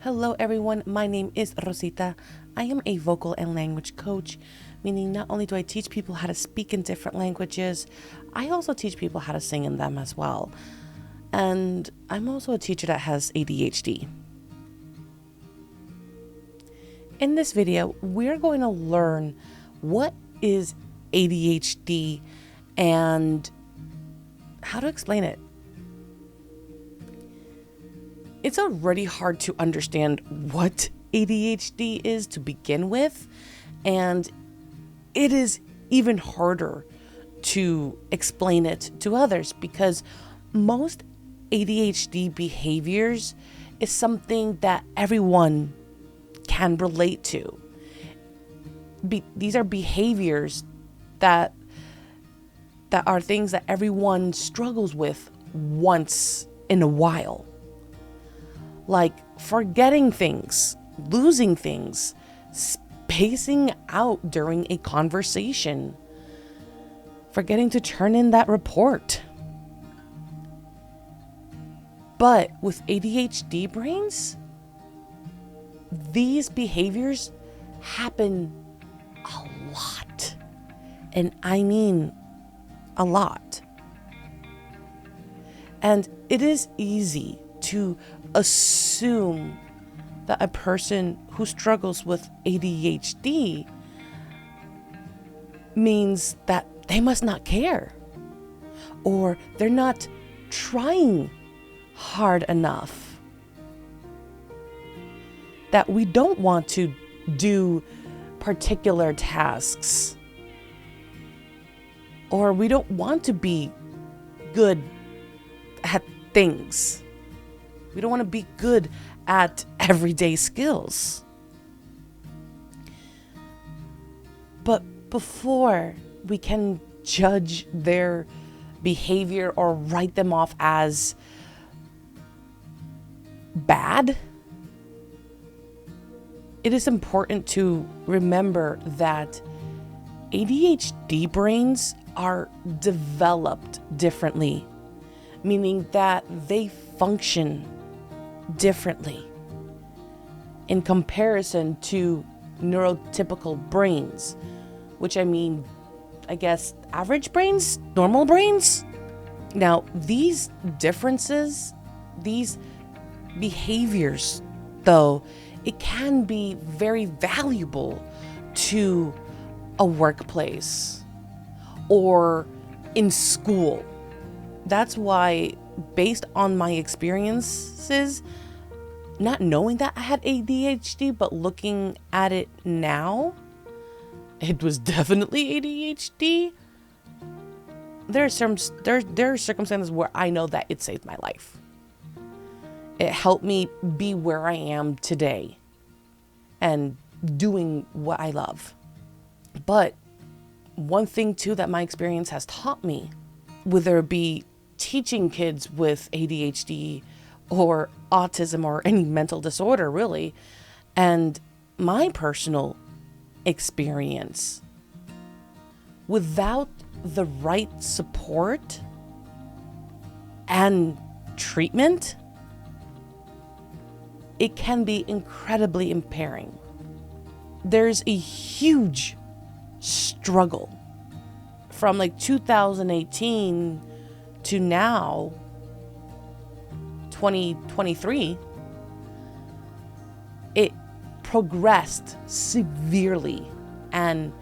Hello everyone, my name is Rosita. I am a vocal and language coach, meaning not only do I teach people how to speak in different languages, I also teach people how to sing in them as well. And I'm also a teacher that has ADHD. In this video, we're going to learn what is ADHD and how to explain it. It's already hard to understand what ADHD is to begin with, and it is even harder to explain it to others because most ADHD behaviors is something that everyone can relate to. These are behaviors that are things that everyone struggles with once in a while. Like forgetting things, losing things, spacing out during a conversation, forgetting to turn in that report. But with ADHD brains, these behaviors happen a lot. And I mean a lot. And it is easy to assume that a person who struggles with ADHD means that they must not care, or they're not trying hard enough, that we don't want to do particular tasks, or we don't want to be good at things. We don't want to be good at everyday skills. But before we can judge their behavior or write them off as bad, it is important to remember that ADHD brains are developed differently, meaning that they function differently in comparison to neurotypical brains, which I mean, I guess, average brains, normal brains. Now, these differences, these behaviors, though, it can be very valuable to a workplace or in school. That's why, based on my experiences, not knowing that I had ADHD, but looking at it now, it was definitely ADHD. There are circumstances where I know that it saved my life. It helped me be where I am today and doing what I love. But one thing too that my experience has taught me, whether it be teaching kids with ADHD or autism or any mental disorder really, and my personal experience, without the right support and treatment, it can be incredibly impairing. There's a huge struggle from like 2018 to now, 2023, it progressed severely and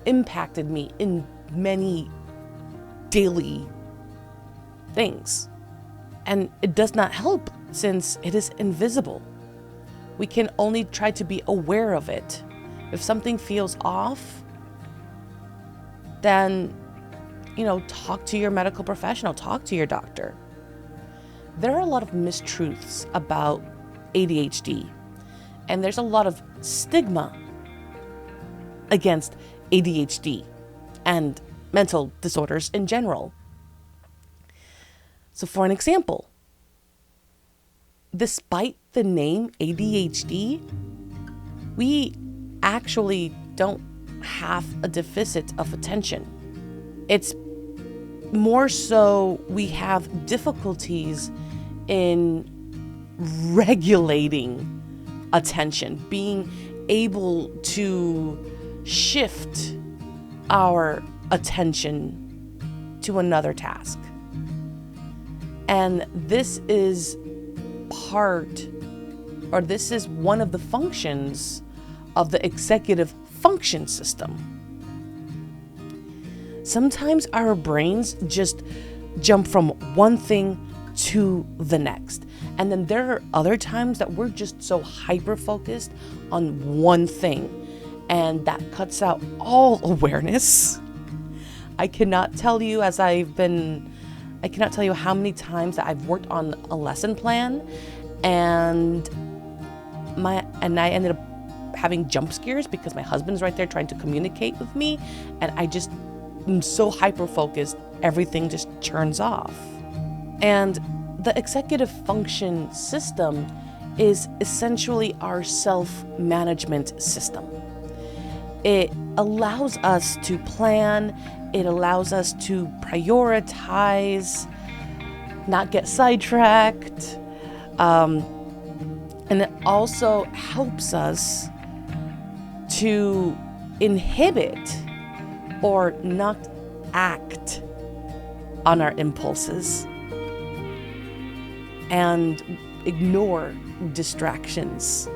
impacted me in many daily things. And it does not help since it is invisible. We can only try to be aware of it. If something feels off, then talk to your medical professional, talk to your doctor. There are a lot of mistruths about ADHD, and there's a lot of stigma against ADHD and mental disorders in general. So for an example, despite the name ADHD, we actually don't have a deficit of attention. It's more so we have difficulties in regulating attention, being able to shift our attention to another task. And this is one of the functions of the executive function system. Sometimes our brains just jump from one thing to the next. And then there are other times that we're just so hyper-focused on one thing, and that cuts out all awareness. I cannot tell you how many times that I've worked on a lesson plan and I ended up having jump scares because my husband's right there trying to communicate with me, and I just am so hyper-focused, everything just turns off. And the executive function system is essentially our self-management system. It allows us to plan, it allows us to prioritize, not get sidetracked, and it also helps us to inhibit or not act on our impulses and ignore distractions.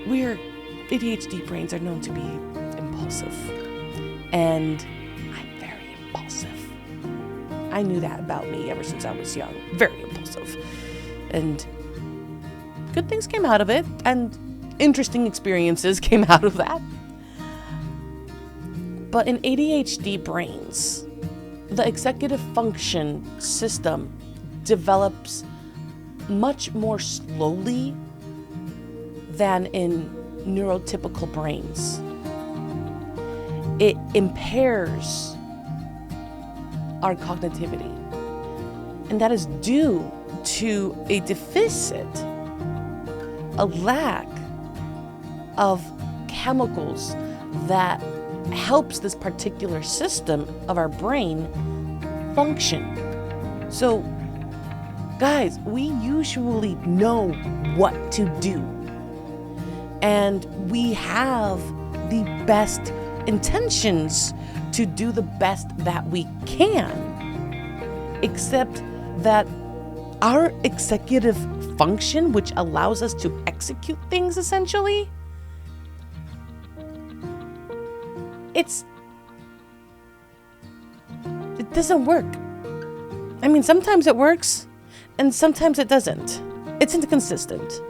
ADHD brains are known to be impulsive, and I'm very impulsive. I knew that about me ever since I was young. Very impulsive. And good things came out of it, and interesting experiences came out of that. But in ADHD brains, the executive function system develops much more slowly than in neurotypical brains. It impairs our cognitivity, and that is due to a deficit, a lack of chemicals that helps this particular system of our brain function. So, guys, we usually know what to do, and we have the best intentions to do the best that we can, except that our executive function, which allows us to execute things essentially, it doesn't work. I mean, sometimes it works and sometimes it doesn't. It's inconsistent.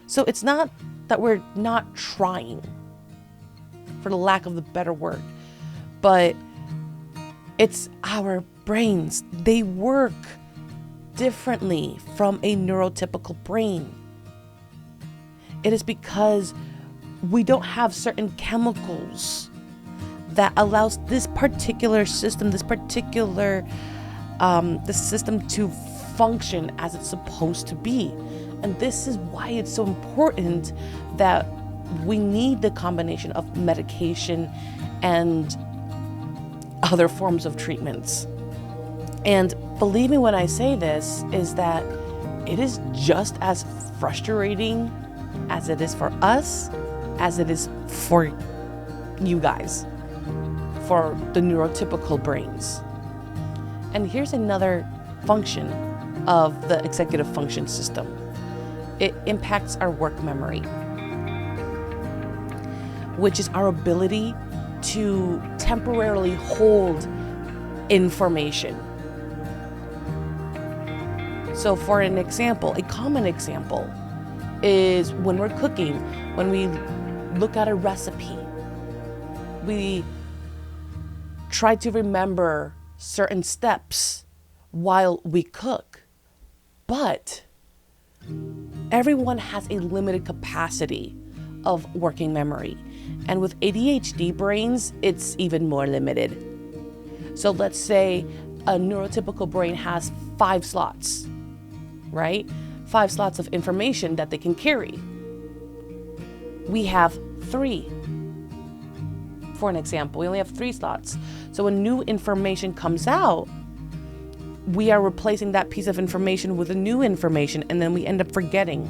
So it's not that we're not trying, for the lack of the better word, but it's our brains. They work differently from a neurotypical brain. It is because we don't have certain chemicals that allows this particular system, the system to function as it's supposed to be. And this is why it's so important that we need the combination of medication and other forms of treatments. And believe me when I say this, is that it is just as frustrating as it is for us, as it is for you guys, for the neurotypical brains. And here's another function of the executive function system. It impacts our work memory, which is our ability to temporarily hold information. So for an example, a common example is when we're cooking, when we look at a recipe, we try to remember certain steps while we cook, but everyone has a limited capacity of working memory. And with ADHD brains, it's even more limited. So let's say a neurotypical brain has 5 slots, right? 5 slots of information that they can carry. We have 3. For an example, we only have 3 slots. So when new information comes out, we are replacing that piece of information with a new information, and then we end up forgetting.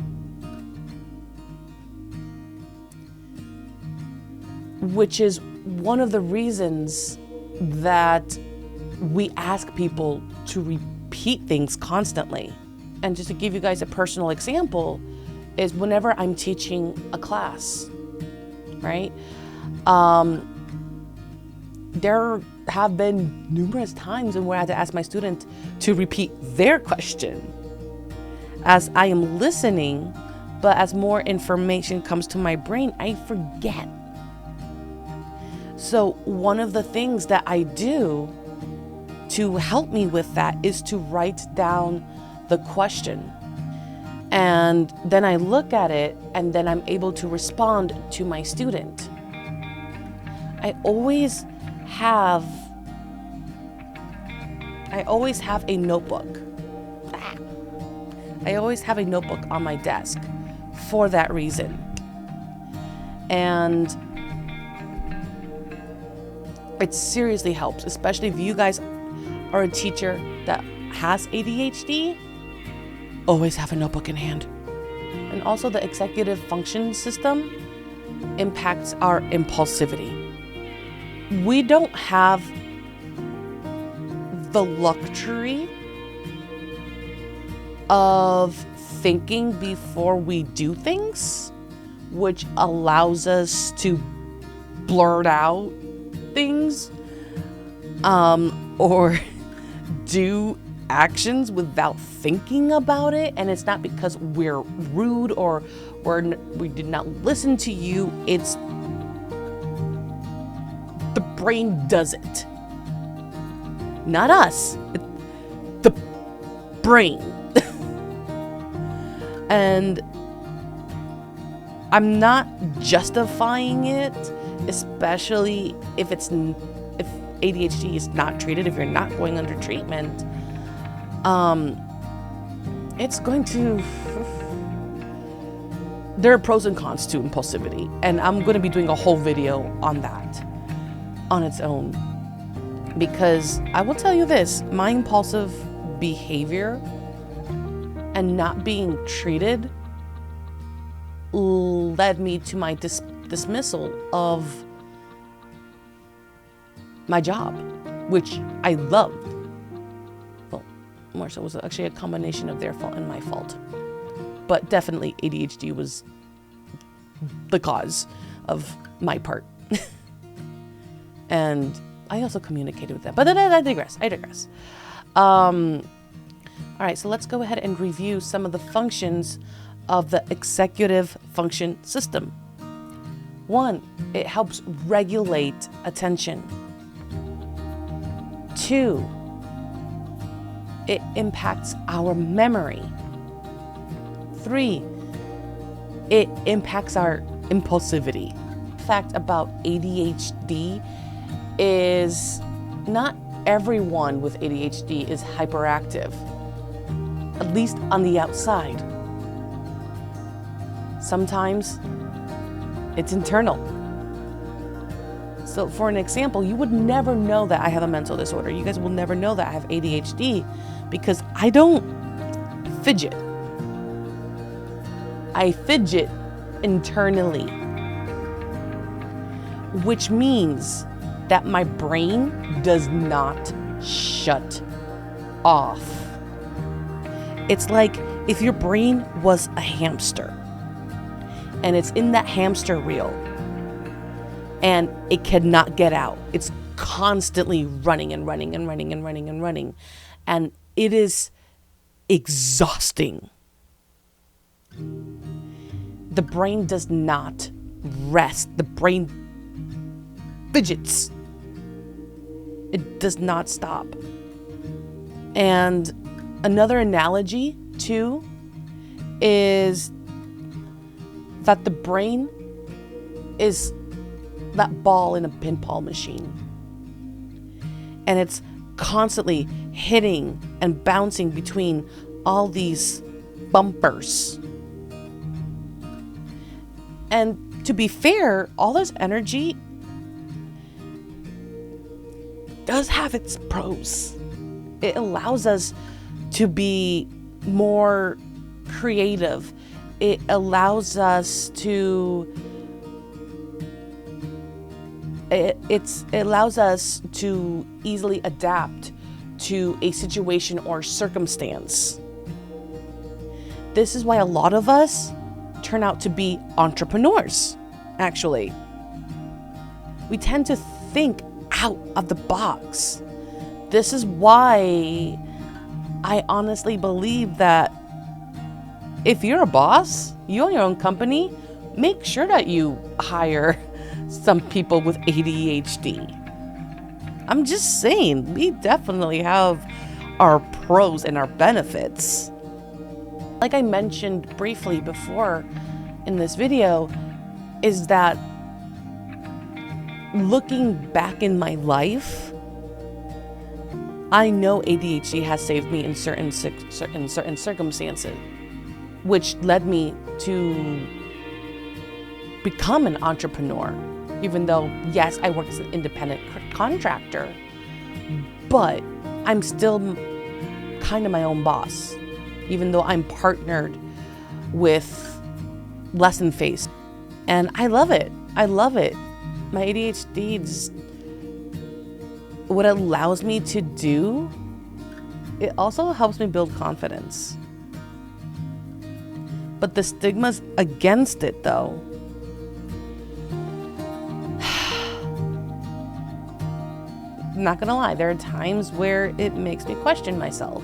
Which is one of the reasons that we ask people to repeat things constantly. And just to give you guys a personal example, is whenever I'm teaching a class, right? There have been numerous times where I had to ask my student to repeat their question as I am listening, but as more information comes to my brain, I forget. So one of the things that I do to help me with that is to write down the question. And then I look at it, and then I'm able to respond to my student. I always have a notebook. I always have a notebook on my desk for that reason. And it seriously helps, especially if you guys are a teacher that has ADHD. Always have a notebook in hand. And also, the executive function system impacts our impulsivity. We don't have the luxury of thinking before we do things, which allows us to blurt out things or do actions without thinking about it. And it's not because we're rude or we did not listen to you. It's the brain does it, not us. The brain. And I'm not justifying it, especially if ADHD is not treated, if you're not going under treatment. It's going to, there are pros and cons to impulsivity, and I'm going to be doing a whole video on that on its own, because I will tell you this, my impulsive behavior and not being treated led me to my dismissal of my job, which I loved. Well, more so it was actually a combination of their fault and my fault. But definitely ADHD was the cause of my part. And I also communicated with them. But I digress. All right, so let's go ahead and review some of the functions of the executive function system. 1, it helps regulate attention. 2, it impacts our memory. 3, it impacts our impulsivity. Fact about ADHD is not everyone with ADHD is hyperactive, at least on the outside. Sometimes it's internal. So for an example, you would never know that I have a mental disorder. You guys will never know that I have ADHD because I don't fidget. I fidget internally, which means that my brain does not shut off. It's like if your brain was a hamster and it's in that hamster wheel and it cannot get out. It's constantly running and running and running and running and running. And it is exhausting. The brain does not rest. The brain fidgets. It does not stop. And another analogy, too, is that the brain is that ball in a pinball machine. And it's constantly hitting and bouncing between all these bumpers. And to be fair, all this energy does have its pros. it allows us to be more creative. It allows us to easily adapt to a situation or circumstance. This is why a lot of us turn out to be entrepreneurs, actually. We tend to think out of the box. This is why I honestly believe that if you're a boss, you own your own company, make sure that you hire some people with ADHD. I'm just saying, we definitely have our pros and our benefits. Like I mentioned briefly before in this video, is that looking back in my life, I know ADHD has saved me in certain circumstances, which led me to become an entrepreneur. Even though, yes, I work as an independent contractor, but I'm still kind of my own boss, even though I'm partnered with Lesson Face. And I love it. I love it. My ADHD just, what it allows me to do, it also helps me build confidence. But the stigmas against it, though, not gonna lie, there are times where it makes me question myself.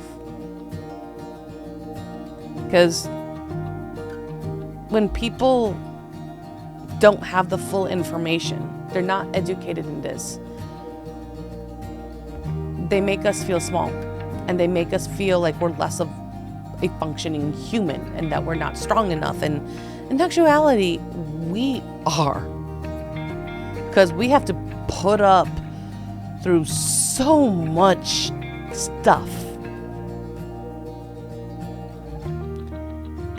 Because when people don't have the full information, they're not educated in this, they make us feel small, and they make us feel like we're less of a functioning human and that we're not strong enough. And in actuality, we are. Because we have to put up through so much stuff.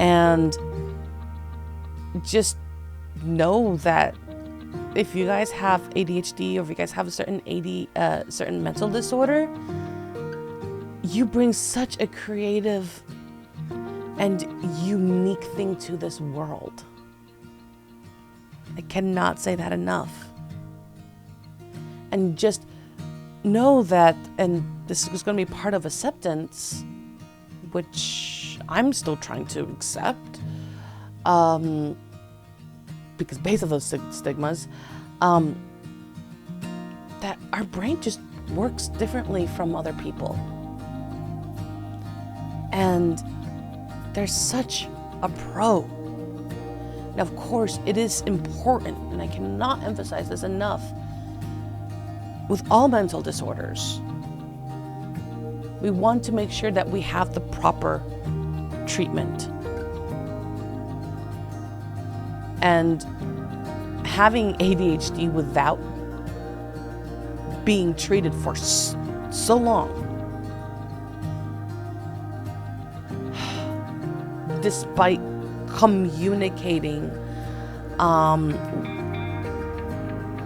And just know that if you guys have ADHD, or if you guys have a certain mental disorder, you bring such a creative and unique thing to this world. I cannot say that enough. And just know that, and this is going to be part of acceptance, which I'm still trying to accept, because based on those stigmas, that our brain just works differently from other people. And there's such a pro. Now, of course, it is important, and I cannot emphasize this enough, with all mental disorders, we want to make sure that we have the proper treatment. And having ADHD without being treated for so long, despite communicating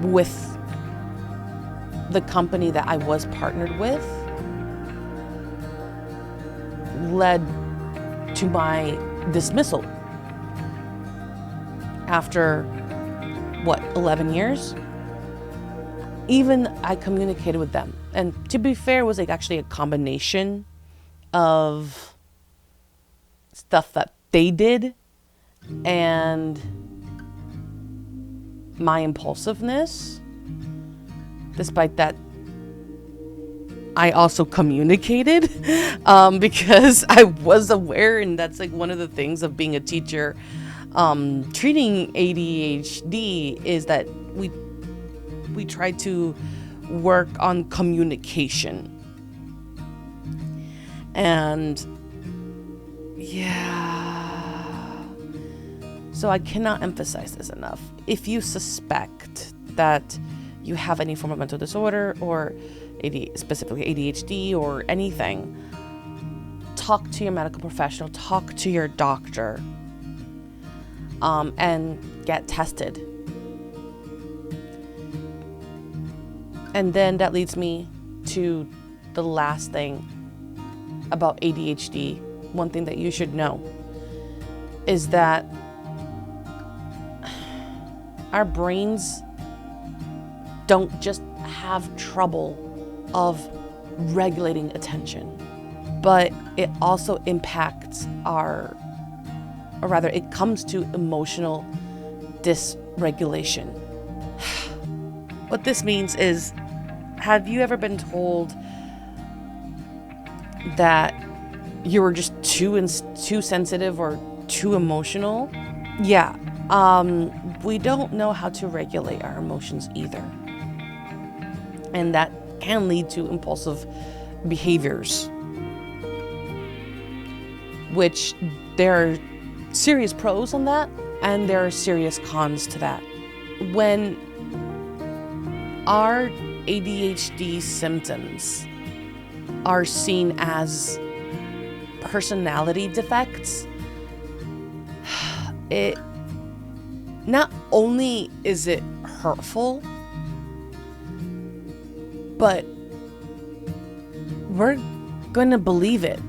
with the company that I was partnered with, led to my dismissal after 11 years. Even I communicated with them, and to be fair, it was actually a combination of stuff that they did and my impulsiveness. Despite that, I also communicated because I was aware, and that's one of the things of being a teacher, treating ADHD, is that we try to work on communication. And yeah, so I cannot emphasize this enough. If you suspect that you have any form of mental disorder, or specifically ADHD or anything, talk to your medical professional, talk to your doctor, and get tested. And then that leads me to the last thing about ADHD, one thing that you should know is that our brains don't just have trouble of regulating attention, but it also impacts it comes to emotional dysregulation. What this means is, have you ever been told that you were just too sensitive or too emotional? Yeah. We don't know how to regulate our emotions either. And that can lead to impulsive behaviors, which there are serious pros on that and there are serious cons to that. When our ADHD symptoms are seen as personality defects, it not only is it hurtful, but we're going to believe it.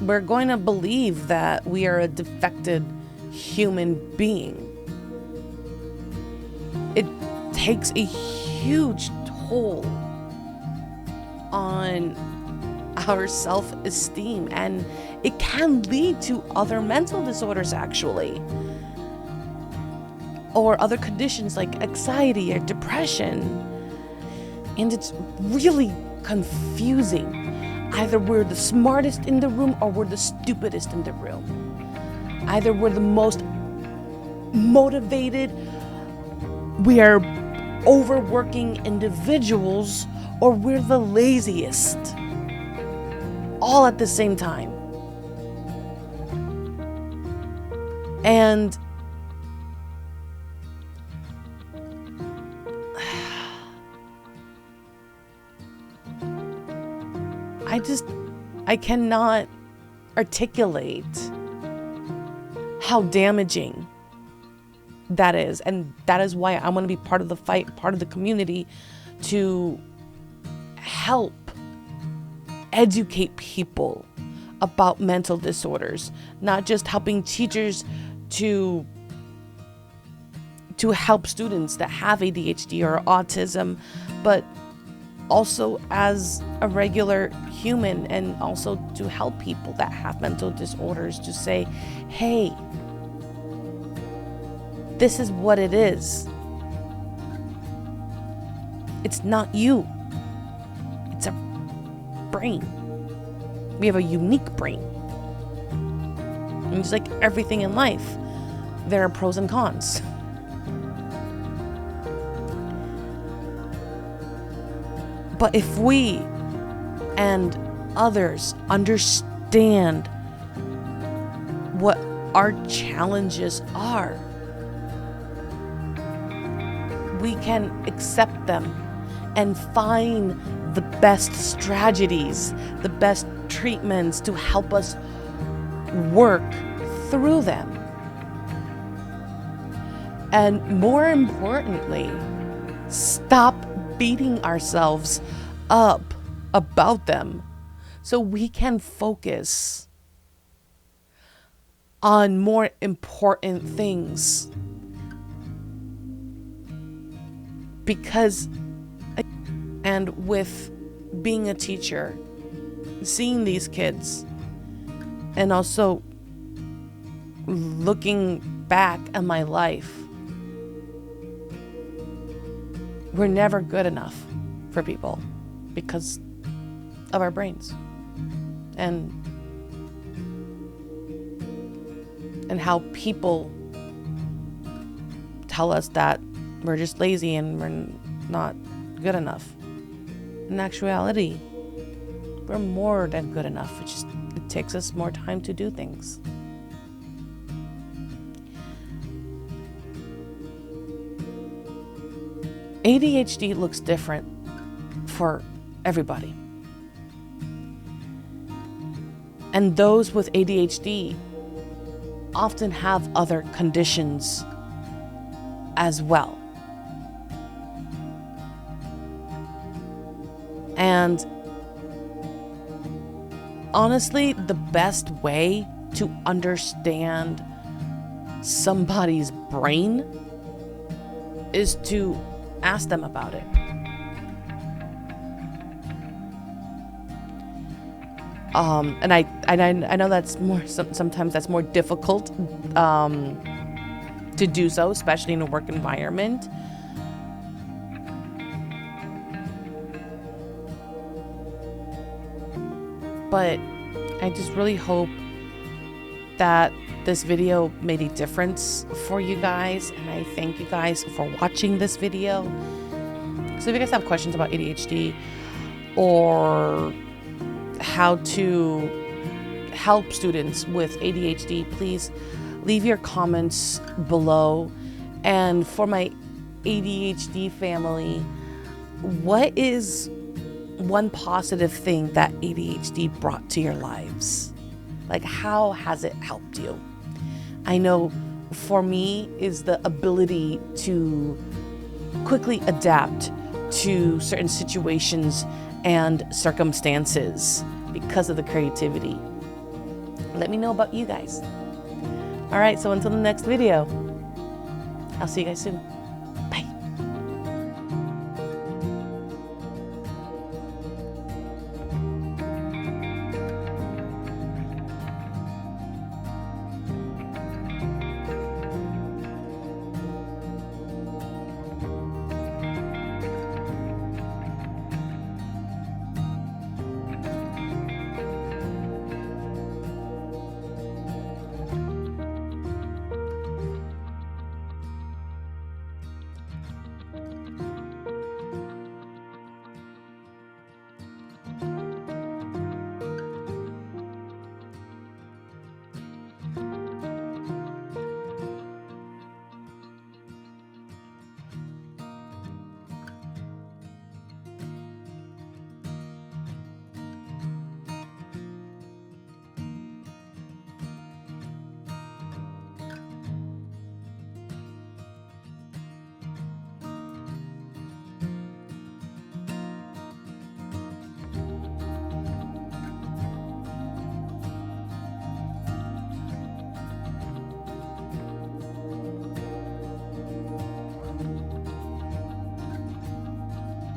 We're going to believe that we are a defected human being. It takes a huge toll on our self-esteem, and it can lead to other mental disorders, actually, or other conditions like anxiety or depression. And it's really confusing. Either we're the smartest in the room or we're the stupidest in the room. Either we're the most motivated, we are overworking individuals, or we're the laziest. All at the same time. And I cannot articulate how damaging that is. And that is why I want to be part of the fight, part of the community, to help educate people about mental disorders, not just helping teachers to help students that have ADHD or autism, but also as a regular human, and also to help people that have mental disorders to say, hey, this is what it is. It's not you. It's a brain. We have a unique brain. And just like everything in life, there are pros and cons. But if we and others understand what our challenges are, we can accept them and find the best strategies, the best treatments to help us work through them. And more importantly, stop beating ourselves up about them so we can focus on more important things. Because, and with being a teacher, seeing these kids, and also looking back at my life, we're never good enough for people because of our brains and how people tell us that we're just lazy and we're not good enough. In actuality, we're more than good enough. It takes us more time to do things. ADHD looks different for everybody. And those with ADHD often have other conditions as well. And honestly, the best way to understand somebody's brain is to ask them about it. And I know that's sometimes that's more difficult to do so, especially in a work environment. But I just really hope that this video made a difference for you guys, and I thank you guys for watching this video. So if you guys have questions about ADHD or how to help students with ADHD, please leave your comments below. And for my ADHD family, what is one positive thing that ADHD brought to your lives? Like, how has it helped you? I know for me is the ability to quickly adapt to certain situations and circumstances because of the creativity. Let me know about you guys. All right, so until the next video, I'll see you guys soon.